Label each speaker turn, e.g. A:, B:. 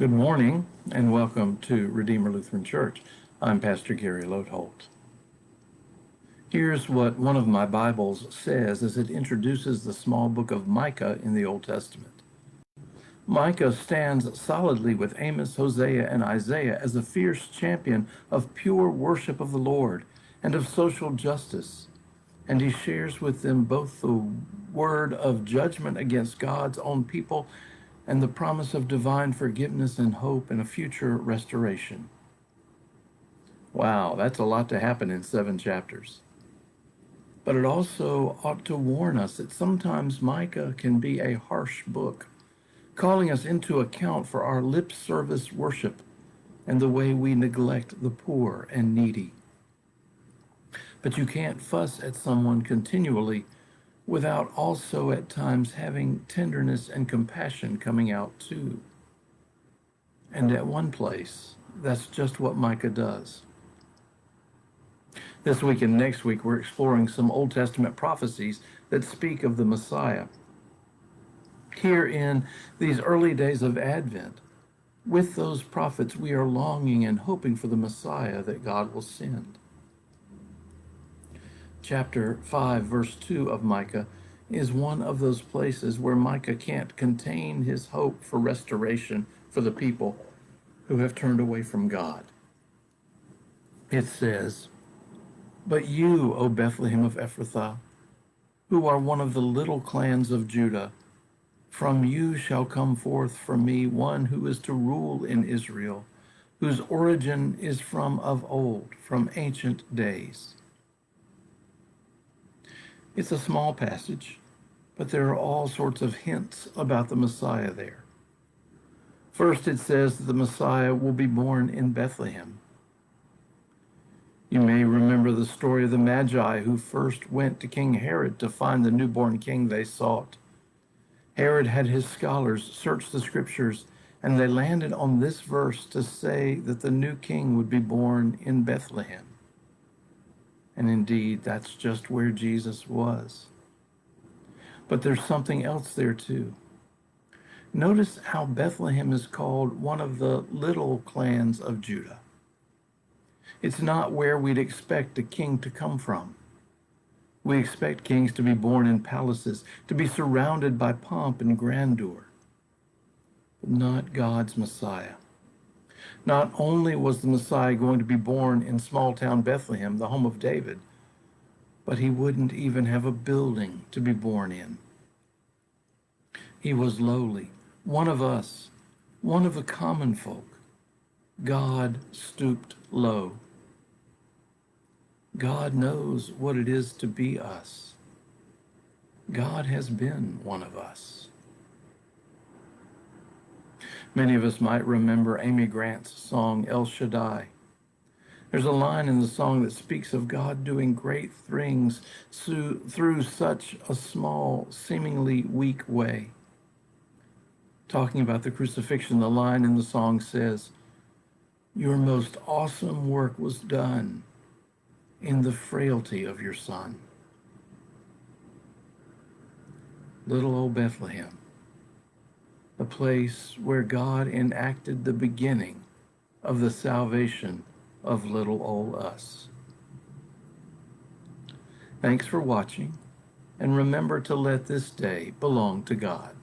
A: Good morning and welcome to Redeemer Lutheran Church. I'm Pastor Gary Lotholt. Here's what one of my Bibles says as it introduces the small book of Micah in the Old Testament. Micah stands solidly with Amos, Hosea, and Isaiah as a fierce champion of pure worship of the Lord and of social justice, and he shares with them both the word of judgment against God's own people and the promise of divine forgiveness and hope and a future restoration. Wow, that's a lot to happen in 7 chapters. But it also ought to warn us that sometimes Micah can be a harsh book, calling us into account for our lip service worship and the way we neglect the poor and needy. But you can't fuss at someone continually without also at times having tenderness and compassion coming out too. And at one place, that's just what Micah does. This week and next week, we're exploring some Old Testament prophecies that speak of the Messiah. Here in these early days of Advent, with those prophets, we are longing and hoping for the Messiah that God will send. Chapter 5, verse 2 of Micah is one of those places where Micah can't contain his hope for restoration for the people who have turned away from God. It says, "But you, O Bethlehem of Ephrathah, who are one of the little clans of Judah, from you shall come forth for me one who is to rule in Israel, whose origin is from of old, from ancient days." It's a small passage, but there are all sorts of hints about the Messiah there. First, it says that the Messiah will be born in Bethlehem. You may remember the story of the Magi who first went to King Herod to find the newborn king they sought. Herod had his scholars search the scriptures, and they landed on this verse to say that the new king would be born in Bethlehem. And indeed, that's just where Jesus was. But there's something else there too. Notice how Bethlehem is called one of the little clans of Judah. It's not where we'd expect a king to come from. We expect kings to be born in palaces, to be surrounded by pomp and grandeur. But not God's Messiah. Not only was the Messiah going to be born in small-town Bethlehem, the home of David, but he wouldn't even have a building to be born in. He was lowly, one of us, one of the common folk. God stooped low. God knows what it is to be us. God has been one of us. Many of us might remember Amy Grant's song, El Shaddai. There's a line in the song that speaks of God doing great things through such a small, seemingly weak way. Talking about the crucifixion, the line in the song says, "Your most awesome work was done in the frailty of your Son." Little old Bethlehem, a place where God enacted the beginning of the salvation of little old us. Thanks for watching, and remember to let this day belong to God.